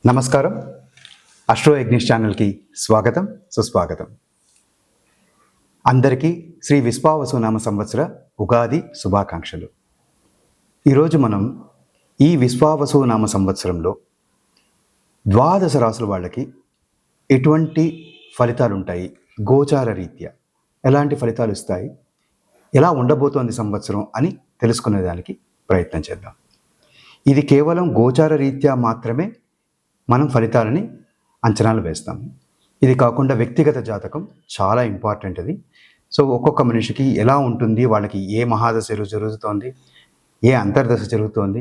నమస్కారం. అస్ట్రో యజ్ఞేష్ ఛానల్కి స్వాగతం, సుస్వాగతం. అందరికీ శ్రీ విశ్వావసునామ సంవత్సర ఉగాది శుభాకాంక్షలు. ఈరోజు మనం ఈ విశ్వావసునామ సంవత్సరంలో ద్వాదశ రాసుల వాళ్ళకి ఎటువంటి ఫలితాలు ఉంటాయి, గోచార రీత్యా ఎలాంటి ఫలితాలు ఇస్తాయి, ఎలా ఉండబోతోంది సంవత్సరం అని తెలుసుకునేదానికి ప్రయత్నం చేద్దాం. ఇది కేవలం గోచార రీత్యా మాత్రమే మనం ఫలితాలని అంచనాలు వేస్తాము. ఇది కాకుండా వ్యక్తిగత జాతకం చాలా ఇంపార్టెంట్. అది సో ఒక్కొక్క మనిషికి ఎలా ఉంటుంది, వాళ్ళకి ఏ మహాదశ జరుగుతోంది, ఏ అంతర్దశ జరుగుతోంది,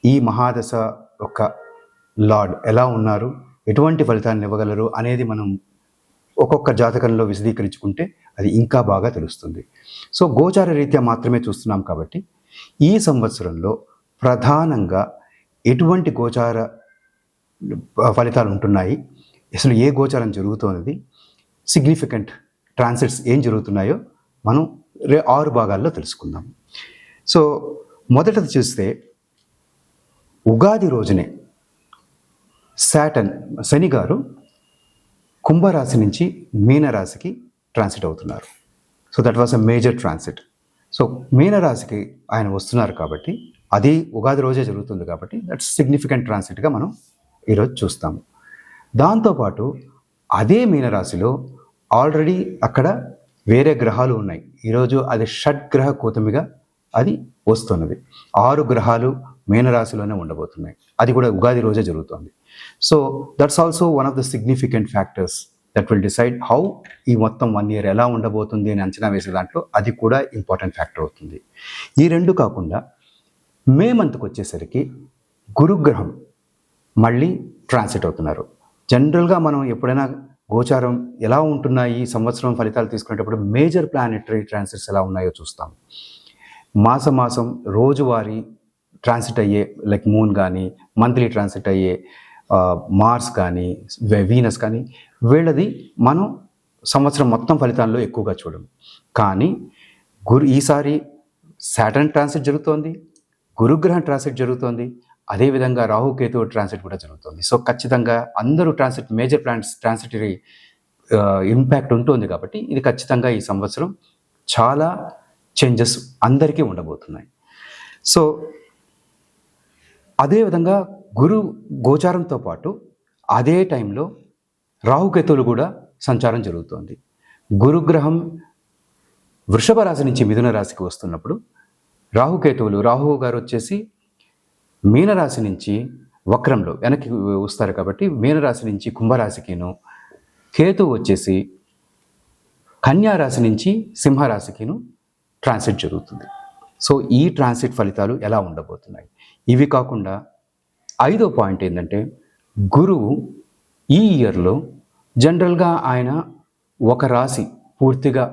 ఈ మహాదశ యొక్క లార్డ్ ఎలా ఉన్నారు, ఎటువంటి ఫలితాన్ని ఇవ్వగలరు అనేది మనం ఒక్కొక్క జాతకంలో విశదీకరించుకుంటే అది ఇంకా బాగా తెలుస్తుంది. సో గోచార రీత్యా మాత్రమే చూస్తున్నాం కాబట్టి ఈ సంవత్సరంలో ప్రధానంగా ఎటువంటి గోచార ఫలితాలు ఉంటున్నాయి, అసలు ఏ గోచారం జరుగుతున్నది, సిగ్నిఫికెంట్ ట్రాన్సిట్స్ ఏం జరుగుతున్నాయో మనం 6 భాగాల్లో తెలుసుకుందాం. సో మొదటది చూస్తే ఉగాది రోజునే శని గారు కుంభరాశి నుంచి మీనరాశికి ట్రాన్సిట్ అవుతున్నారు. So that was a major transit. So మీనరాశికి ఆయన వస్తున్నారు కాబట్టి అది ఉగాది రోజే జరుగుతుంది కాబట్టి దట్స్ సిగ్నిఫికెంట్ ట్రాన్సిట్గా మనం ఈరోజు చూస్తాము. దాంతోపాటు అదే మీనరాశిలో ఆల్రెడీ అక్కడ వేరే గ్రహాలు ఉన్నాయి. ఈరోజు అది షడ్గ్రహ కూటమిగా అది వస్తున్నది. 6 గ్రహాలు మీనరాశిలోనే ఉండబోతున్నాయి. అది కూడా ఉగాది రోజే జరుగుతుంది. So that's also one of the significant factors that will decide how ఈ మొత్తం 1 year ఎలా ఉండబోతుంది అని అంచనా వేసే దాంట్లో అది కూడా ఇంపార్టెంట్ ఫ్యాక్టర్ అవుతుంది. ఈ రెండు కాకుండా మే మంత్కి వచ్చేసరికి గురుగ్రహం మళ్ళీ ట్రాన్సిట్ అవుతున్నారు. జనరల్గా మనం ఎప్పుడైనా గోచారం ఎలా ఉంటున్నాయి ఈ సంవత్సరం ఫలితాలు తీసుకునేటప్పుడు మేజర్ ప్లానెటరీ ట్రాన్సిట్స్ ఎలా ఉన్నాయో చూస్తాం. మాసం రోజువారీ ట్రాన్సిట్ అయ్యే లైక్ మూన్ కానీ, మంత్లీ ట్రాన్సిట్ అయ్యే మార్స్ కానీ, వీనస్ కానీ, వీళ్ళది మనం సంవత్సరం మొత్తం ఫలితాల్లో ఎక్కువగా చూడము. కానీ ఈసారి సాటర్న్ ట్రాన్సిట్ జరుగుతోంది, గురుగ్రహం ట్రాన్సిట్ జరుగుతోంది, అదేవిధంగా రాహుకేతు ట్రాన్సిట్ కూడా జరుగుతుంది. సో ఖచ్చితంగా అందరూ మేజర్ ప్లానెట్స్ ట్రాన్సిటరీ ఇంపాక్ట్ ఉంటుంది కాబట్టి ఇది ఖచ్చితంగా ఈ సంవత్సరం చాలా చేంజెస్ అందరికీ ఉండబోతున్నాయి. సో అదేవిధంగా గురు గోచారంతో పాటు అదే టైంలో రాహుకేతువులు కూడా సంచారం జరుగుతోంది. గురుగ్రహం వృషభ రాశి నుంచి మిథున రాశికి వస్తున్నప్పుడు రాహు గారు వచ్చేసి మీనరాశి నుంచి వక్రంలో వెనక్కి వస్తారు కాబట్టి మీనరాశి నుంచి కుంభరాశికిను, కేతు వచ్చేసి కన్యారాశి నుంచి సింహరాశికిను ట్రాన్సిట్ జరుగుతుంది. సో ఈ ట్రాన్సిట్ ఫలితాలు ఎలా ఉండబోతున్నాయి. ఇవి కాకుండా 5వ పాయింట్ ఏంటంటే గురువు ఈ ఇయర్లో జనరల్గా ఆయన ఒక రాశి పూర్తిగా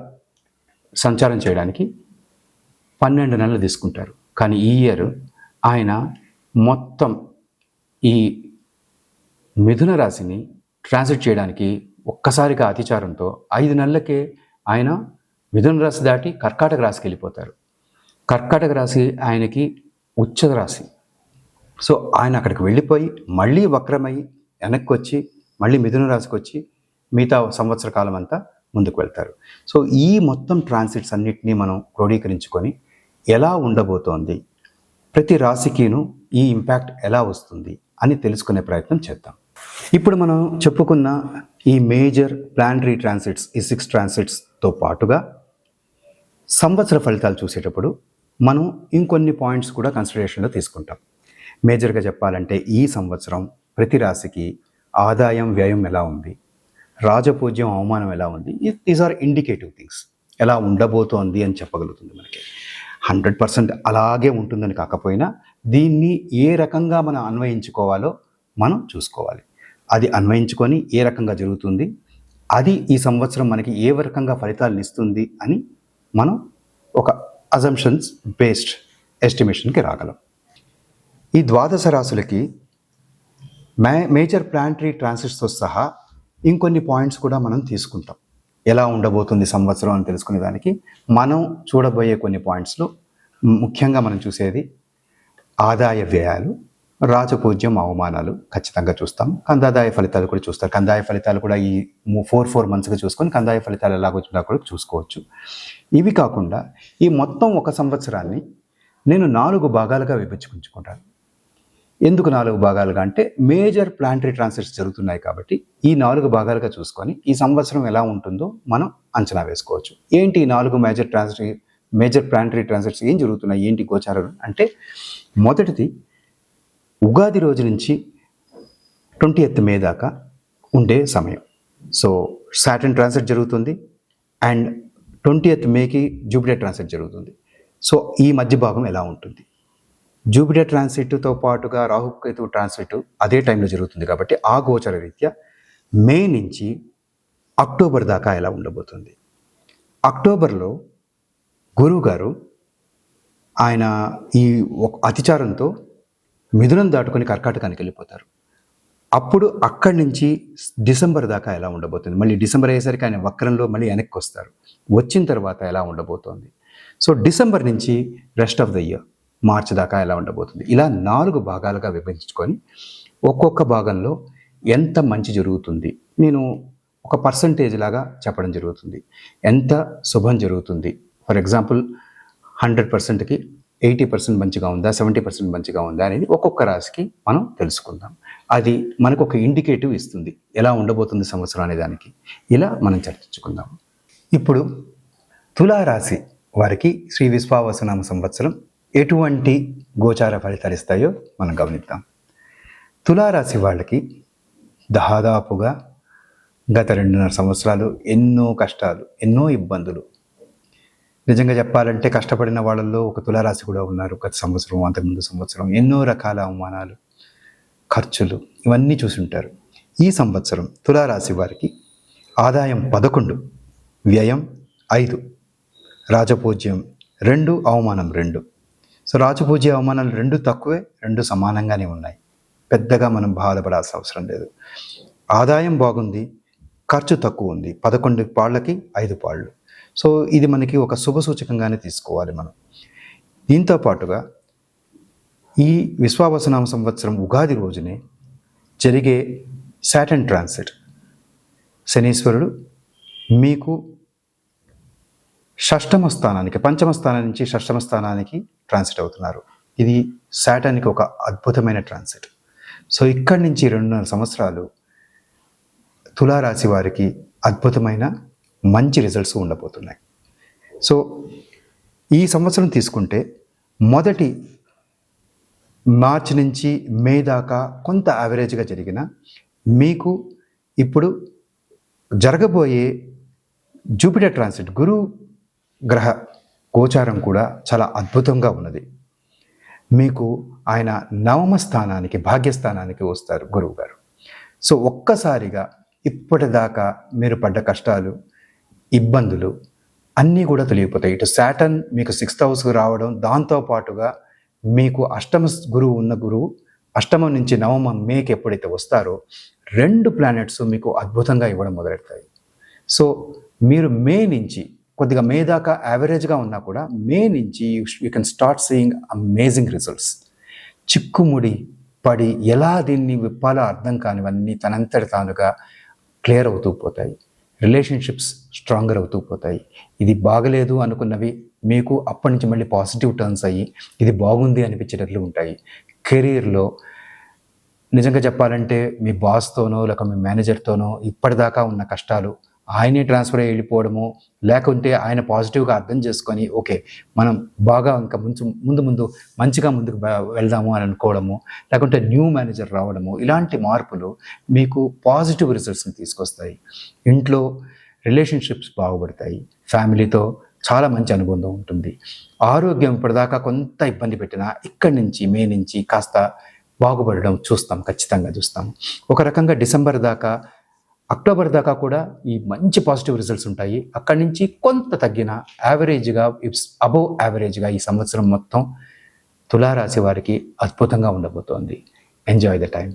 సంచారం చేయడానికి 12 నెలలు తీసుకుంటారు. కానీ ఈ ఇయర్ ఆయన మొత్తం ఈ మిథున రాశిని ట్రాన్సిట్ చేయడానికి ఒక్కసారిగా అతిచారంతో 5 నెలలకే ఆయన మిథున రాశి దాటి కర్కాటక రాశికి వెళ్ళిపోతారు. కర్కాటక రాశి ఆయనకి ఉచ్చ రాశి. సో ఆయన అక్కడికి వెళ్ళిపోయి మళ్ళీ వక్రమై వెనక్కి వచ్చి మళ్ళీ మిథున రాశికి వచ్చి మిగతా సంవత్సర కాలం అంతా ముందుకు వెళ్తారు. సో ఈ మొత్తం ట్రాన్సిట్స్ అన్నిటినీ మనం క్రోడీకరించుకొని ఎలా ఉండబోతోంది, ప్రతి రాశికిను ఈ ఇంపాక్ట్ ఎలా వస్తుంది అని తెలుసుకునే ప్రయత్నం చేద్దాం. ఇప్పుడు మనం చెప్పుకున్న ఈ మేజర్ ప్లానటరీ ట్రాన్సిట్స్, ఈ 6 ట్రాన్సిట్స్తో పాటుగా సంవత్సర ఫలితాలు చూసేటప్పుడు మనం ఇంకొన్ని పాయింట్స్ కూడా కన్సిడరేషన్లో తీసుకుంటాం. మేజర్గా చెప్పాలంటే ఈ సంవత్సరం ప్రతి రాశికి ఆదాయం వ్యయం ఎలా ఉంది, రాజపూజ్యం అవమానం ఎలా ఉంది, దీస్ ఆర్ ఇండికేటివ్ థింగ్స్. ఎలా ఉండబోతోంది అని చెప్పగలుగుతుంది మనకి. 100% అలాగే ఉంటుందని కాకపోయినా దీన్ని ఏ రకంగా మనం అన్వయించుకోవాలో మనం చూసుకోవాలి. అది అన్వయించుకొని ఏ రకంగా జరుగుతుంది, అది ఈ సంవత్సరం మనకి ఏ రకంగా ఫలితాలను ఇస్తుంది అని మనం ఒక అజంప్షన్స్ బేస్డ్ ఎస్టిమేషన్కి రాగలం. ఈ ద్వాదశ రాశులకి మేజర్ ప్లానటరీ ట్రాన్సిట్స్తో సహా ఇంకొన్ని పాయింట్స్ కూడా మనం తీసుకుంటాం. ఎలా ఉండబోతుంది సంవత్సరం అని తెలుసుకునే దానికి మనం చూడబోయే కొన్ని పాయింట్స్లో ముఖ్యంగా మనం చూసేది ఆదాయ వ్యయాలు, రాజపూజ్యం, అవమానాలు ఖచ్చితంగా చూస్తాం. కందాదాయ ఫలితాలు కూడా చూస్తారు. కందాయ ఫలితాలు కూడా ఈ 4 మంత్స్గా చూసుకొని కందాయ ఫలితాలు ఎలాగొచ్చినా కూడా చూసుకోవచ్చు. ఇవి కాకుండా ఈ మొత్తం ఒక సంవత్సరాన్ని నేను 4 భాగాలుగా విభజించుకుంటాను. ఎందుకు 4 భాగాలుగా అంటే మేజర్ ప్లానటరీ ట్రాన్సిట్స్ జరుగుతున్నాయి కాబట్టి ఈ 4 భాగాలుగా చూసుకొని ఈ సంవత్సరం ఎలా ఉంటుందో మనం అంచనా వేసుకోవచ్చు. ఏంటి ఈ 4 మేజర్ ప్లానటరీ ట్రాన్సిట్స్ ఏం జరుగుతున్నాయి, ఏంటి గోచారాలు అంటే, మొదటిది ఉగాది రోజు నుంచి 20th మే దాకా ఉండే సమయం. సో సాటర్న్ ట్రాన్సిట్ జరుగుతుంది అండ్ 20th మేకి జూపిటర్ ట్రాన్సిట్ జరుగుతుంది. సో ఈ మధ్య భాగం ఎలా ఉంటుంది? జూపిటర్ ట్రాన్సిట్తో పాటుగా రాహుకేతు ట్రాన్సిట్ అదే టైంలో జరుగుతుంది కాబట్టి ఆ గోచర రీత్యా మే నుంచి అక్టోబర్ దాకా ఎలా ఉండబోతుంది. అక్టోబర్లో గురువు గారు ఆయన ఈ అతిచారంతో మిథునం దాటుకొని కర్కాటకానికి వెళ్ళిపోతారు. అప్పుడు అక్కడి నుంచి డిసెంబర్ దాకా ఎలా ఉండబోతుంది, మళ్ళీ డిసెంబర్ అయ్యేసరికి ఆయన వక్రంలో మళ్ళీ వెనక్కి వస్తారు. వచ్చిన తర్వాత ఎలా ఉండబోతోంది. సో డిసెంబర్ నుంచి రెస్ట్ ఆఫ్ ద ఇయర్ మార్చి దాకా ఎలా ఉండబోతుంది. ఇలా 4 భాగాలుగా విభజించుకొని ఒక్కొక్క భాగంలో ఎంత మంచి జరుగుతుంది నేను ఒక పర్సంటేజ్ లాగా చెప్పడం జరుగుతుంది. ఎంత శుభం జరుగుతుంది, ఫర్ ఎగ్జాంపుల్ 100%కి 80% మంచిగా ఉందా, 70% మంచిగా ఉందా అనేది ఒక్కొక్క రాశికి మనం తెలుసుకుందాం. అది మనకు ఒక ఇండికేటివ్ ఇస్తుంది ఎలా ఉండబోతుంది సంవత్సరం అనే దానికి. ఇలా మనం చర్చించుకుందాం. ఇప్పుడు తులారాశి వారికి శ్రీ విశ్వావసునామ సంవత్సరం ఎటువంటి గోచార ఫలితాలు ఇస్తాయో మనం గమనిద్దాం. తులారాశి వాళ్ళకి దాదాపుగా గత 2.5 సంవత్సరాలు ఎన్నో కష్టాలు, ఎన్నో ఇబ్బందులు. నిజంగా చెప్పాలంటే కష్టపడిన వాళ్ళల్లో ఒక తులారాశి కూడా ఉన్నారు. గత సంవత్సరం, అంతకుముందు సంవత్సరం ఎన్నో రకాల అవమానాలు, ఖర్చులు ఇవన్నీ చూసుంటారు. ఈ సంవత్సరం తులారాశి వారికి ఆదాయం 11, వ్యయం 5, రాజపూజ్యం 2, అవమానం 2. సో రాజపూజ్య, అవమానాలు 2 తక్కువే, 2 సమానంగానే ఉన్నాయి. పెద్దగా మనం బాధపడాల్సిన అవసరం లేదు. ఆదాయం బాగుంది, ఖర్చు తక్కువ ఉంది. 11 పాళ్ళకి 5 పాళ్ళు. సో ఇది మనకి ఒక శుభ సూచకంగానే తీసుకోవాలి మనం. దీంతో పాటుగా ఈ విశ్వావసునామ సంవత్సరం ఉగాది రోజునే జరిగే సాటర్న్ ట్రాన్సిట్, శనీశ్వరుడు మీకు షష్టమ స్థానానికి, పంచమ స్థానం నుంచి షష్టమ స్థానానికి ట్రాన్సిట్ అవుతున్నారు. ఇది సాటర్న్కి ఒక అద్భుతమైన ట్రాన్సిట్. సో ఇక్కడి నుంచి 2.5 సంవత్సరాలు తులారాశి వారికి అద్భుతమైన మంచి రిజల్ట్స్ ఉండబోతున్నాయి. సో ఈ సంవత్సరం తీసుకుంటే మొదటి మార్చి నుంచి మే దాకా కొంత యావరేజ్గా జరిగిన మీకు ఇప్పుడు జరగబోయే జూపిటర్ ట్రాన్సిట్, గురు గ్రహ గోచారం కూడా చాలా అద్భుతంగా ఉన్నది. మీకు ఆయన 9వ స్థానానికి, భాగ్యస్థానానికి వస్తారు గురువు గారు. సో ఒక్కసారిగా ఇప్పటిదాకా మీరు పడ్డ కష్టాలు, ఇబ్బందులు అన్నీ కూడా తొలగిపోతాయి. ఇటు సాటర్న్ మీకు 6th హౌస్కి రావడం, దాంతోపాటుగా మీకు అష్టమ గురువు ఉన్న గురువు అష్టమం నుంచి 9వ మేకి ఎప్పుడైతే వస్తారో 2 ప్లానెట్స్ మీకు అద్భుతంగా ఇవ్వడం మొదలెడతాయి. సో మీరు మే నుంచి కొద్దిగా మే దాకా యావరేజ్గా ఉన్నా కూడా మే నుంచి you can start seeing amazing results. చిక్కుముడి పడి ఎలా దీన్ని విప్పాలో అర్థం కానివన్నీ తనంతటి తానుగా క్లియర్ అవుతూ పోతాయి. రిలేషన్షిప్స్ స్ట్రాంగర్ అవుతూ పోతాయి. ఇది బాగలేదు అనుకున్నవి మీకు అప్పటి నుంచి మళ్ళీ పాజిటివ్ టర్న్స్ అయ్యి ఇది బాగుంది అనిపించేటట్లు ఉంటాయి. కెరీర్లో నిజంగా చెప్పాలంటే మీ బాస్తోనో లేక మీ మేనేజర్తోనో ఇప్పటిదాకా ఉన్న కష్టాలు ఆయనే ట్రాన్స్ఫర్ అయ్యి వెళ్ళిపోవడము, లేకుంటే ఆయన పాజిటివ్గా అర్థం చేసుకొని ఓకే మనం బాగా ఇంకా ముందు మంచిగా ముందుకు వెళ్దాము అని అనుకోవడము, లేకుంటే న్యూ మేనేజర్ రావడము, ఇలాంటి మార్పులు మీకు పాజిటివ్ రిజల్ట్స్ని తీసుకొస్తాయి. ఇంట్లో రిలేషన్షిప్స్ బాగుపడతాయి, ఫ్యామిలీతో చాలా మంచి అనుబంధం ఉంటుంది. ఆరోగ్యం ఇప్పటిదాకా కొంత ఇబ్బంది పెట్టినా ఇక్కడి నుంచి మే నుంచి కాస్త బాగుపడడం చూస్తాం, ఖచ్చితంగా చూస్తాం. ఒక రకంగా డిసెంబర్ దాకా, అక్టోబర్ దాకా కూడా ఈ మంచి పాజిటివ్ రిజల్ట్స్ ఉంటాయి. అక్కడి నుంచి కొంత తగ్గిన యావరేజ్గా, అబవ్ యావరేజ్గా ఈ సంవత్సరం మొత్తం తులారాశి వారికి అద్భుతంగా ఉండబోతోంది. Enjoy the time.